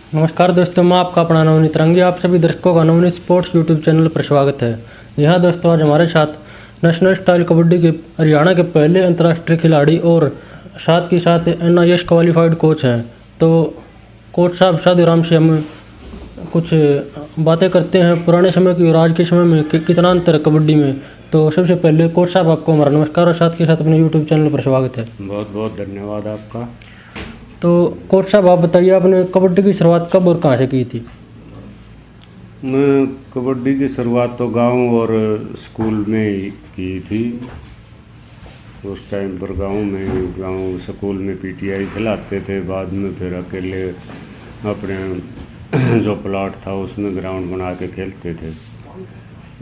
नमस्कार दोस्तों, मैं आपका अपना नवनीत रंगी। आप सभी दर्शकों का नवनीत स्पोर्ट्स यूट्यूब चैनल पर स्वागत है। यहाँ दोस्तों आज हमारे साथ नेशनल स्टाइल कबड्डी के हरियाणा के पहले अंतर्राष्ट्रीय खिलाड़ी और साथ ही साथ NIS क्वालिफाइड कोच हैं। तो कोच साहब साधुराम से हम कुछ बातें करते हैं पुराने समय की और आज के समय में कितना अंतर है कबड्डी में। तो सबसे पहले कोच साहब आपको हमारा नमस्कार और साथ के साथ अपने यूट्यूब चैनल पर स्वागत है। बहुत बहुत धन्यवाद आपका। तो कोच साहब आप बताइए, आपने कबड्डी की शुरुआत कब और कहाँ से की थी? मैं कबड्डी की शुरुआत तो गांव और स्कूल में ही की थी। उस टाइम पर गांव स्कूल में PTI खिलाते थे। बाद में फिर अकेले अपने जो प्लॉट था उसमें ग्राउंड बना के खेलते थे।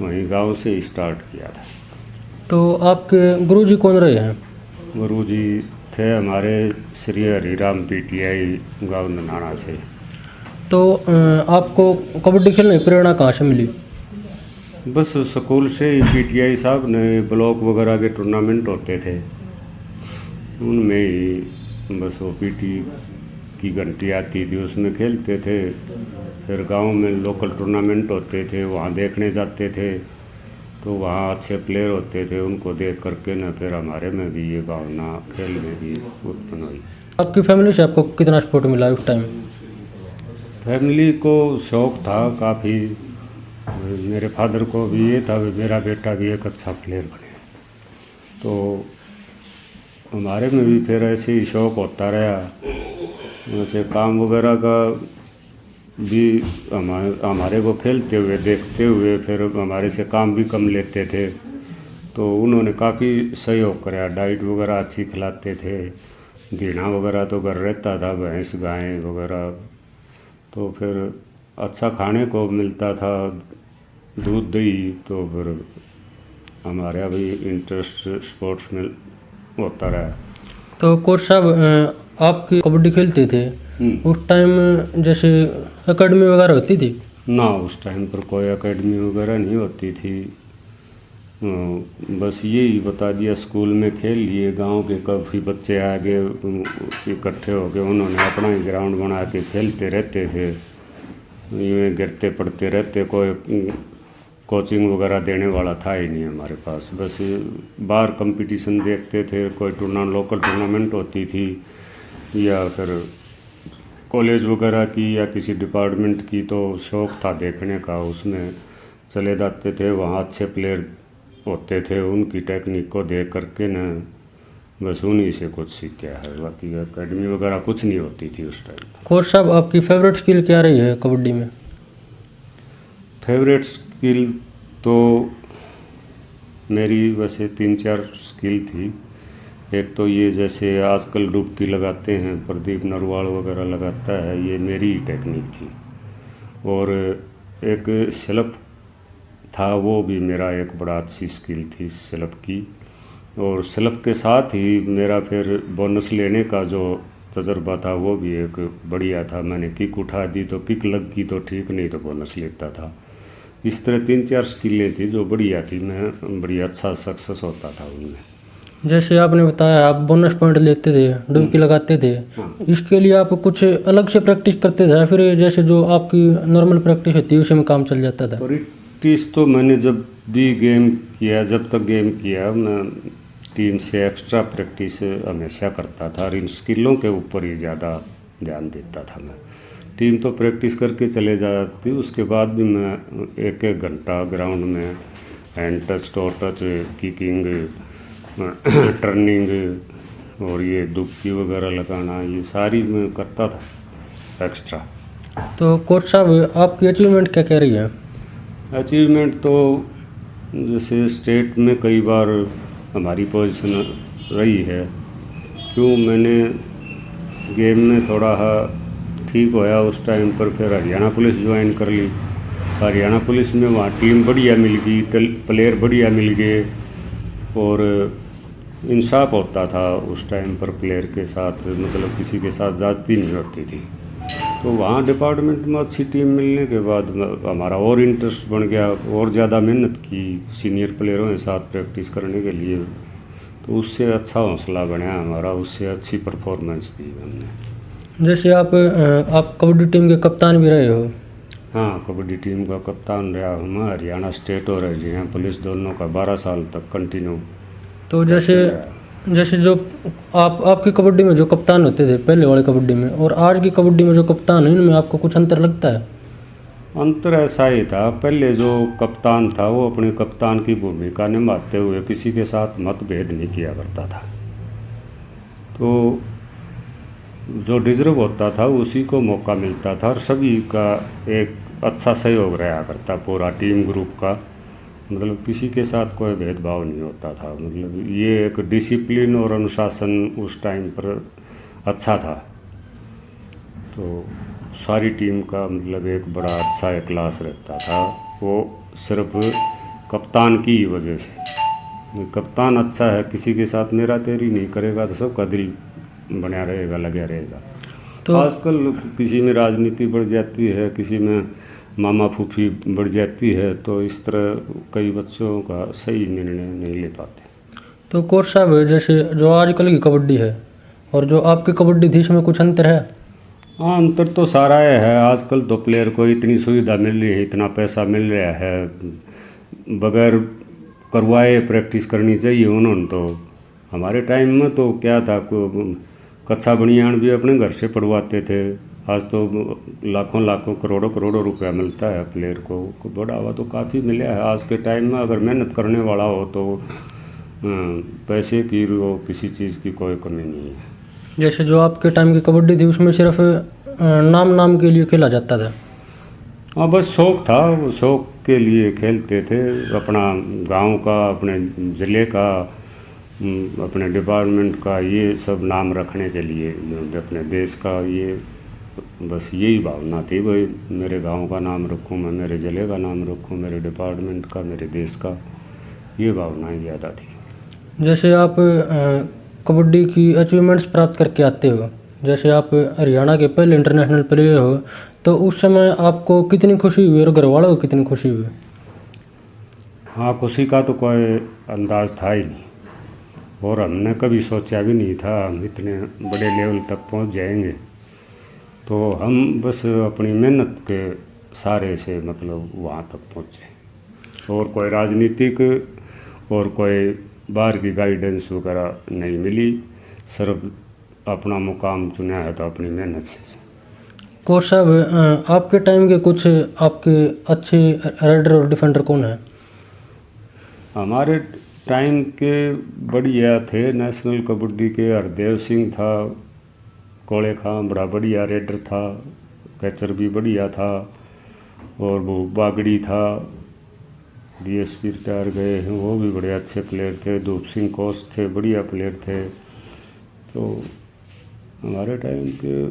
वहीं गांव से ही स्टार्ट किया था। तो आपके गुरुजी कौन रहे हैं? गुरुजी थे हमारे श्री हरिराम PTI गाँव ननाना से। तो आपको कबड्डी खेलने की प्रेरणा कहाँ से मिली? बस स्कूल से ही PTI साहब ने ब्लॉक वगैरह के टूर्नामेंट होते थे, उनमें ही बस वो PT की घंटी आती थी, उसमें खेलते थे। फिर गांव में लोकल टूर्नामेंट होते थे, वहाँ देखने जाते थे। तो वहाँ अच्छे प्लेयर होते थे, उनको देख करके न फिर हमारे में भी ये भावना खेलने की उत्पन्न हुई। आपकी फैमिली से आपको कितना सपोर्ट मिला उस टाइम? फैमिली को शौक़ था काफ़ी। मेरे फादर को भी ये था कि मेरा बेटा भी एक अच्छा प्लेयर बने। तो हमारे में भी फिर ऐसे ही शौक़ होता रहा। वैसे काम वगैरह का भी हमारे को खेलते हुए देखते हुए फिर हमारे से काम भी कम लेते थे। तो उन्होंने काफ़ी सहयोग कराया, डाइट वगैरह अच्छी खिलाते थे। घीना वगैरह तो घर रहता था, भैंस गाय वगैरह। तो फिर अच्छा खाने को मिलता था, दूध दही। तो फिर हमारा भी इंटरेस्ट स्पोर्ट्स में होता रहा। तो कोच साहब आपकी कबड्डी खेलते थे उस टाइम जैसे एकेडमी वगैरह होती थी? ना, उस टाइम पर कोई एकेडमी वगैरह नहीं होती थी। बस यही बता दिया, स्कूल में खेल लिए। गांव के काफ़ी बच्चे आगे इकट्ठे हो गए, उन्होंने अपना ही ग्राउंड बना के खेलते रहते थे। ये गिरते पड़ते रहते, कोई कोचिंग वगैरह देने वाला था ही नहीं हमारे पास। बस बाहर कंपटीशन देखते थे, कोई लोकल टूर्नामेंट होती थी या फिर कॉलेज वगैरह की या किसी डिपार्टमेंट की, तो शौक़ था देखने का। उसमें चले जाते थे, वहाँ अच्छे प्लेयर होते थे, उनकी टेक्निक को देख करके न बस उन्हीं से कुछ सीख गया है। बाकी एकेडमी वगैरह कुछ नहीं होती थी उस टाइम। कोच साहब आपकी फेवरेट स्किल क्या रही है कबड्डी में? फेवरेट स्किल तो मेरी वैसे 3-4 स्किल थी। एक तो ये जैसे आजकल डुबकी लगाते हैं, प्रदीप नरवाल वगैरह लगाता है, ये मेरी ही टेक्निक थी। और एक स्लप था, वो भी मेरा एक बड़ा अच्छी स्किल थी स्लप की। और स्लप के साथ ही मेरा फिर बोनस लेने का जो तजर्बा था वो भी एक बढ़िया था। मैंने किक उठा दी तो किक लग गई तो ठीक, नहीं तो बोनस लेता था। इस तरह 3-4 स्किलें थी जो बढ़िया थी। मैं बढ़िया अच्छा सक्सेस होता था उनमें। जैसे आपने बताया आप बोनस पॉइंट लेते थे, डुबकी लगाते थे, इसके लिए आप कुछ अलग से प्रैक्टिस करते थे या फिर जैसे जो आपकी नॉर्मल प्रैक्टिस होती है उसी में काम चल जाता था? प्रैक्टिस तो मैंने जब भी गेम किया, जब तक गेम किया, मैं टीम से एक्स्ट्रा प्रैक्टिस हमेशा करता था और इन स्किलों के ऊपर ही ज़्यादा ध्यान देता था मैं। टीम तो प्रैक्टिस करके चले जाती, उसके बाद भी मैं 1-1 घंटा ग्राउंड में hand touch, to touch, kicking, turning और ये डुबकी वगैरह लगाना, ये सारी मैं करता था एक्स्ट्रा। तो कोच साहब आपकी अचीवमेंट क्या कह रही है? अचीवमेंट तो जैसे स्टेट में कई बार हमारी पोजीशन रही है। क्यों, मैंने गेम में थोड़ा ठीक होया उस टाइम पर, फिर हरियाणा पुलिस ज्वाइन कर ली। हरियाणा पुलिस में वहाँ टीम बढ़िया मिल गई, प्लेयर बढ़िया मिल गए और इंसाफ होता था उस टाइम पर प्लेयर के साथ, मतलब किसी के साथ जाती नहीं होती थी। तो वहाँ डिपार्टमेंट में अच्छी टीम मिलने के बाद हमारा और इंटरेस्ट बन गया, और ज़्यादा मेहनत की सीनियर प्लेयरों के साथ प्रैक्टिस करने के लिए। तो उससे अच्छा हौसला बना हमारा, उससे अच्छी परफॉर्मेंस दी हमने। जैसे आप कबड्डी टीम के कप्तान भी रहे हो। हाँ, कबड्डी टीम का कप्तान रहा हूँ मैं। हरियाणा स्टेट और हरियाणा पुलिस दोनों का 12 साल तक कंटिन्यू तो जैसे कैप्टन रहा। जैसे जो आपकी कबड्डी में जो कप्तान होते थे पहले वाले कबड्डी में और आज की कबड्डी में जो कप्तान है इनमें आपको कुछ अंतर लगता है? अंतर ऐसा ही था, पहले जो कप्तान था वो अपनी कप्तान की भूमिका निभाते हुए किसी के साथ मतभेद नहीं किया करता था। तो जो डिजर्व होता था उसी को मौका मिलता था और सभी का एक अच्छा सहयोग रहा करता, पूरा टीम ग्रुप का। मतलब किसी के साथ कोई भेदभाव नहीं होता था। मतलब ये एक डिसिप्लिन और अनुशासन उस टाइम पर अच्छा था। तो सारी टीम का मतलब एक बड़ा अच्छा एक क्लास रहता था, वो सिर्फ कप्तान की वजह से। कप्तान अच्छा है, किसी के साथ मेरा तेरी नहीं करेगा तो सबका दिल बना रहेगा, लगा रहेगा। तो आजकल किसी में राजनीति बढ़ जाती है, किसी में मामा फूफी बढ़ जाती है, तो इस तरह कई बच्चों का सही निर्णय नहीं ले पाते। तो कोच साहब, जैसे जो आजकल की कबड्डी है और जो आपकी कबड्डी थी इसमें कुछ अंतर है? हाँ, अंतर तो सारा है। आजकल तो प्लेयर को इतनी सुविधा मिल रही है, इतना पैसा मिल रहा है, बगैर करवाए प्रैक्टिस करनी चाहिए उन्होंने। तो हमारे टाइम में तो क्या था, कच्चा बनियान भी अपने घर से पढ़वाते थे। आज तो लाखों लाखों करोड़ों करोड़ों रुपया मिलता है प्लेयर को। बढ़ावा तो काफ़ी मिला है आज के टाइम में। अगर मेहनत करने वाला हो तो पैसे की वो किसी चीज़ की कोई कमी नहीं है। जैसे जो आपके टाइम की कबड्डी थी उसमें सिर्फ नाम के लिए खेला जाता था। हाँ, बस शौक था, वो शौक के लिए खेलते थे। अपना गांव का, अपने ज़िले का, अपने डिपार्टमेंट का, ये सब नाम रखने के लिए, अपने देश का, ये बस यही भावना थी। भाई मेरे गांव का नाम रखूं मैं, मेरे ज़िले का नाम रखूं, मेरे डिपार्टमेंट का, मेरे देश का, ये भावनाएं ज़्यादा थी। जैसे आप कबड्डी की अचीवमेंट्स प्राप्त करके आते हो, जैसे आप हरियाणा के पहले इंटरनेशनल प्लेयर हो, तो उस समय आपको कितनी खुशी हुई और घर वालों को कितनी खुशी हुई? हाँ, खुशी का तो कोई अंदाज़ था ही नहीं, और हमने कभी सोचा भी नहीं था हम इतने बड़े लेवल तक पहुंच जाएंगे। तो हम बस अपनी मेहनत के सहारे से मतलब वहाँ तक पहुँचे, और कोई राजनीतिक और कोई बाहर की गाइडेंस वगैरह नहीं मिली। सिर्फ अपना मुकाम चुना है तो अपनी मेहनत से। कोच साहब, आपके टाइम के कुछ आपके अच्छे राइडर और डिफेंडर कौन है? हमारे टाइम के बढ़िया थे नेशनल कबड्डी के, हरदेव सिंह था, कोले खां बड़ा बढ़िया रेडर था, कैचर भी बढ़िया था, और वो बागड़ी था, डीएसपी रिटायर गए हैं, वो भी बड़े अच्छे प्लेयर थे। धूप सिंह कोच थे, बढ़िया प्लेयर थे। तो हमारे टाइम के,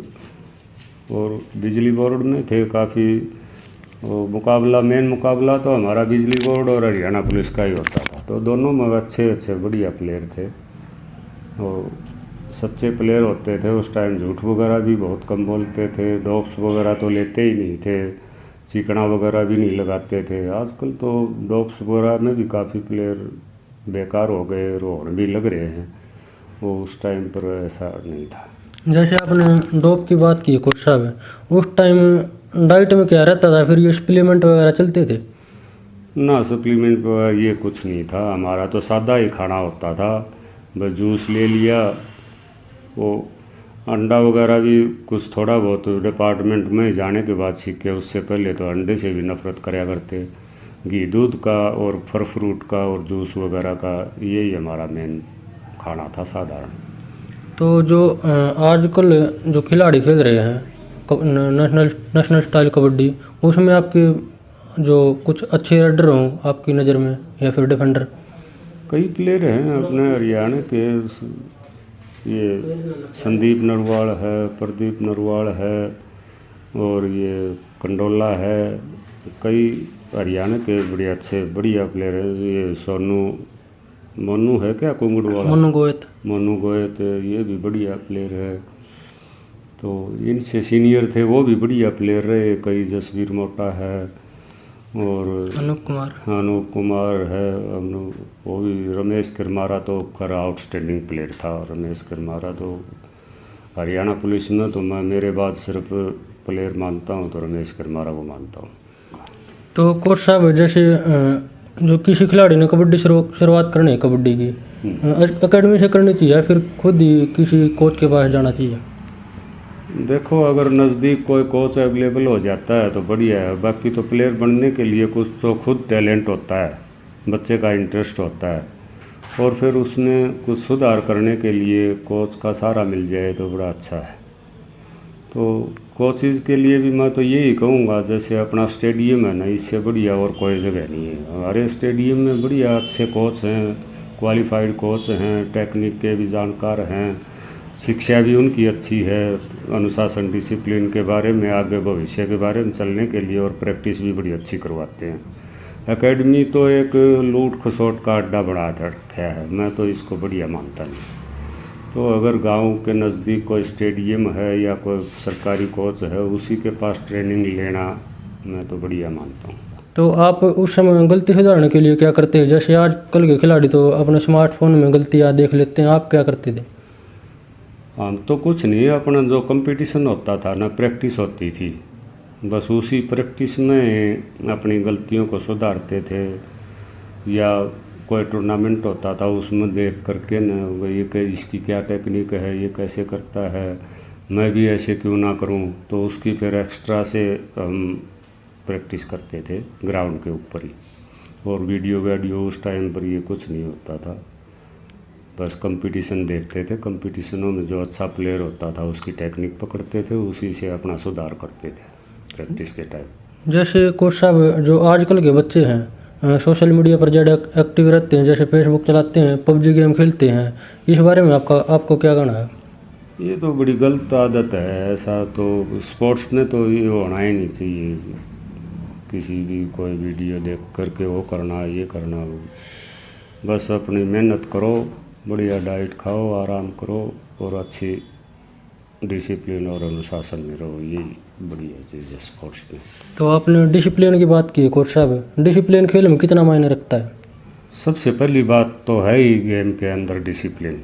और बिजली बोर्ड में थे काफ़ी। वो मुकाबला, मेन मुकाबला तो हमारा बिजली बोर्ड और हरियाणा पुलिस का ही होता था। तो दोनों में अच्छे अच्छे बढ़िया प्लेयर थे, और सच्चे प्लेयर होते थे। उस टाइम झूठ वगैरह भी बहुत कम बोलते थे, डॉप्स वगैरह तो लेते ही नहीं थे, चिकना वगैरह भी नहीं लगाते थे। आजकल तो डॉप्स वगैरह में भी काफ़ी प्लेयर बेकार हो गए, रोड भी लग रहे हैं। वो उस टाइम पर ऐसा नहीं था। जैसे आपने डोप की बात की कोच साहब, उस टाइम डाइट में क्या रहता था? फिर ये सप्लीमेंट वगैरह चलते थे? ना, सप्लीमेंट वगैरह ये कुछ नहीं था। हमारा तो सादा ही खाना होता था। बस जूस ले लिया, वो अंडा वगैरह भी कुछ थोड़ा बहुत डिपार्टमेंट में जाने के बाद सीखे। उससे पहले तो अंडे से भी नफरत कराया करते। घी दूध का और फल फ्रूट का और जूस वगैरह का, यही हमारा मेन खाना था, साधारण। तो जो आजकल जो खिलाड़ी खेल रहे हैं नेशनल स्टाइल कबड्डी, उसमें आपके जो कुछ अच्छे राइडर हों आपकी नज़र में, या फिर डिफेंडर? कई प्लेयर हैं अपने हरियाणा के। ये संदीप नरवाल है, प्रदीप नरवाल है, और ये कंडोला है। कई हरियाणा के बड़े अच्छे बढ़िया प्लेयर हैं। ये सोनू मोनू है क्या, कुंगड़ वाला, मोनू गोयत, ये भी बढ़िया प्लेयर है। तो इनसे सीनियर थे वो भी बढ़िया प्लेयर रहे। कई जसवीर मोटा है, और अनूप कुमार है, वो भी। रमेश किरमारा तो खरा आउटस्टैंडिंग प्लेयर था। रमेश किरमारा तो हरियाणा पुलिस में तो मैं मेरे बाद सिर्फ प्लेयर मानता हूँ तो रमेश करमारा को मानता हूँ। तो कोच साहब जैसे जो किसी खिलाड़ी ने कबड्डी शुरुआत करनी है कबड्डी की, अकेडमी से करनी चाहिए या फिर खुद ही किसी कोच के पास जाना चाहिए? देखो, अगर नज़दीक कोई कोच अवेलेबल हो जाता है तो बढ़िया है। बाकी तो प्लेयर बनने के लिए कुछ तो खुद टैलेंट होता है, बच्चे का इंटरेस्ट होता है, और फिर उसमें कुछ सुधार करने के लिए कोच का सहारा मिल जाए तो बड़ा अच्छा है। तो कोचेज़ के लिए भी मैं तो यही कहूँगा, जैसे अपना स्टेडियम है ना, इससे बढ़िया और कोई जगह नहीं है। हमारे स्टेडियम में बढ़िया अच्छे कोच हैं, क्वालिफाइड कोच हैं, टेक्निक के भी जानकार हैं, शिक्षा भी उनकी अच्छी है, अनुशासन डिसिप्लिन के बारे में, आगे भविष्य के बारे में चलने के लिए, और प्रैक्टिस भी बड़ी अच्छी करवाते हैं। एकेडमी तो एक लूट खसोट का अड्डा बना रखा है, मैं तो इसको बढ़िया मानता नहीं। तो अगर गांव के नज़दीक कोई स्टेडियम है या कोई सरकारी कोच है, उसी के पास ट्रेनिंग लेना मैं तो बढ़िया मानता हूँ। तो आप उस समय गलती सुधारने के लिए क्या करते हैं? जैसे आजकल के खिलाड़ी तो अपने स्मार्टफोन में गलतियाँ देख लेते हैं, आप क्या करते थे? हम तो कुछ नहीं, अपना जो कंपटीशन होता था ना, प्रैक्टिस होती थी, बस उसी प्रैक्टिस में अपनी गलतियों को सुधारते थे, या कोई टूर्नामेंट होता था उसमें देख करके न, ये इसकी क्या टेक्निक है, ये कैसे करता है, मैं भी ऐसे क्यों ना करूं, तो उसकी फिर एक्स्ट्रा से हम प्रैक्टिस करते थे ग्राउंड के ऊपर ही। और वीडियो उस टाइम पर ये कुछ नहीं होता था, बस कंपटीशन देखते थे, कंपटीशनों में जो अच्छा प्लेयर होता था उसकी टेक्निक पकड़ते थे, उसी से अपना सुधार करते थे प्रैक्टिस के टाइम। जैसे कोच साहब, जो आजकल के बच्चे हैं सोशल मीडिया पर ज़्यादा एक्टिव रहते हैं, जैसे फेसबुक चलाते हैं, पबजी गेम खेलते हैं, इस बारे में आपको क्या कहना है? ये तो बड़ी गलत आदत है। ऐसा तो स्पोर्ट्स में तो ये होना ही नहीं चाहिए। किसी भी कोई वीडियो देख करके वो करना, ये करना, बस अपनी मेहनत करो, बढ़िया डाइट खाओ, आराम करो, और अच्छी डिसिप्लिन और अनुशासन में रहो, यही बढ़िया चीज़ है स्पोर्ट्स में। तो आपने डिसिप्लिन की बात की है कोच साहब, डिसिप्लिन खेल में कितना मायने रखता है? सबसे पहली बात तो है ही गेम के अंदर डिसिप्लिन।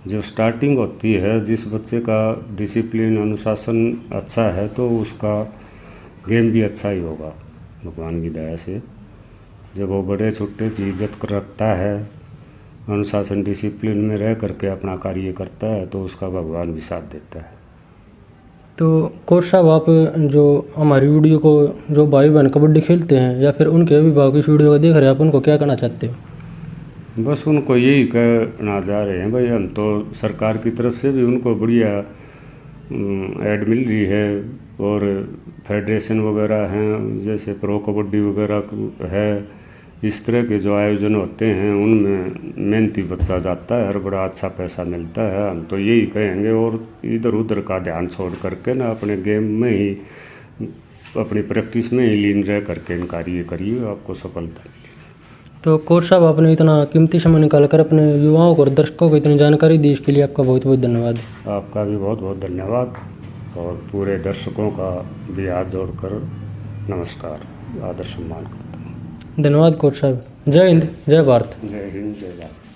जो स्टार्टिंग होती है, जिस बच्चे का डिसिप्लिन अनुशासन अच्छा है तो उसका गेम भी अच्छा ही होगा भगवान की दया से। जब वो बड़े छोटे की इज्जत रखता है, अनुशासन डिसिप्लिन में रह करके अपना कार्य करता है, तो उसका भगवान भी साथ देता है। तो कोच साहब, आप जो हमारी वीडियो को जो भाई बहन कबड्डी खेलते हैं या फिर उनके अभिभावक इस वीडियो को देख रहे हैं, आप उनको क्या कहना चाहते हो? बस उनको यही कहना चाह रहे हैं भाई, हम तो सरकार की तरफ से भी उनको बढ़िया ऐड मिल रही है, और फेडरेशन वगैरह हैं, जैसे प्रो कबड्डी वगैरह है, इस तरह के जो आयोजन होते हैं उनमें मेहनती बच्चा जाता है और बड़ा अच्छा पैसा मिलता है। हम तो यही कहेंगे, और इधर उधर का ध्यान छोड़ करके ना अपने गेम में ही, अपनी प्रैक्टिस में ही लीन रह करके इन कार्य करिए, आपको सफलता मिलेगी। तो कोच साहब, आपने इतना कीमती समय निकाल कर अपने युवाओं को और दर्शकों को इतनी जानकारी दी, इसके लिए आपका बहुत बहुत धन्यवाद। आपका भी बहुत बहुत धन्यवाद, और पूरे दर्शकों का भी हाथ जोड़कर नमस्कार, आदर सम्मान करता हूँ। धन्यवाद कोच साहब। जय हिंद, जय भारत। जय हिंद, जय भारत।